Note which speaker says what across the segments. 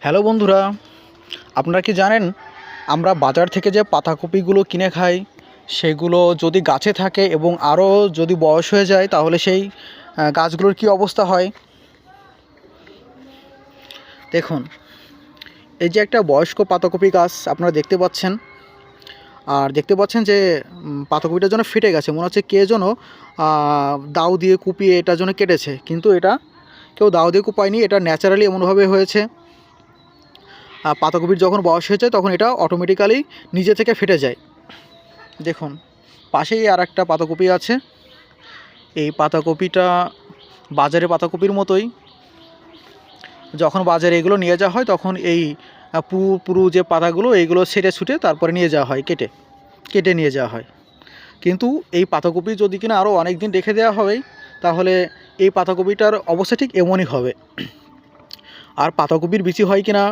Speaker 1: Hello বন্ধুরা, আপনারা কি জানেন আমরা বাজার থেকে যে পাতাকপিগুলো কিনে খাই সেগুলো যদি গাছে থাকে এবং আরও যদি বয়স হয়ে যায় তাহলে সেই গাছগুলোর কি অবস্থা হয়। দেখুন, এই যে একটা বয়স্ক পাতাকপি গাছ আপনারা দেখতে পাচ্ছেন, আর দেখতে পাচ্ছেন যে পাতাকপিটার জন্য ফেটে গেছে, মনে হচ্ছে কে যেন দাও দিয়ে কুপিয়ে এটার জন্য কেটেছে, কিন্তু এটা কেউ দাও দিয়ে কুপায়নি, এটা ন্যাচারালি এমনভাবে হয়েছে। পাতাকপির যখন বয়স হয়ে যায় তখন এটা অটোমেটিক্যালি নিজে থেকে ফেটে যায়। দেখুন, পাশেই আর একটা পাতাকপি আছে। এই পাতাকপিটা বাজারে পাতাকপির মতোই, যখন বাজারে এগুলো নিয়ে যাওয়া হয় তখন এই পুরু পুরু যে পাতাগুলো এইগুলো ছেটে ছুটে তারপরে নিয়ে যাওয়া হয়, কেটে কেটে নিয়ে যাওয়া হয়। কিন্তু এই পাতাকপি যদি কিনা আরও অনেক দিন রেখে দেওয়া হবে তাহলে এই পাতাকপিটার অবস্থা ঠিক এমনই হবে। আর পাতাকপির বিচি হয় কিনা,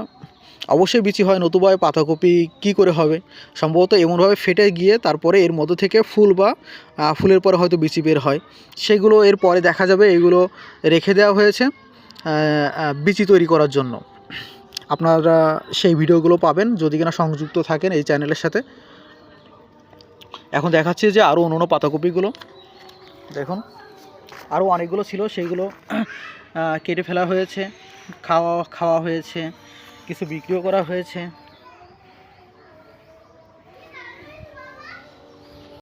Speaker 1: অবশ্যই বিচি হয়, নতুবা পাতাকপি কী করে হবে? সম্ভবত এমনভাবে ফেটে গিয়ে তারপরে এর মধ্য থেকে ফুল বা ফুলের পরে হয়তো বিচি বের হয়, সেগুলো এর পরে দেখা যাবে এগুলো রেখে দেওয়া হয়েছে বিচি তৈরি করার জন্য। আপনারা সেই ভিডিওগুলো পাবেন যদি কিনা সংযুক্ত থাকেন এই চ্যানেলের সাথে। এখন দেখাচ্ছি যে আরও অন্য পাতাকপিগুলো দেখুন, আরও অনেকগুলো ছিল, সেইগুলো কেটে ফেলা হয়েছে, খাওয়া হয়েছে, কিছু বিক্রিও করা হয়েছে।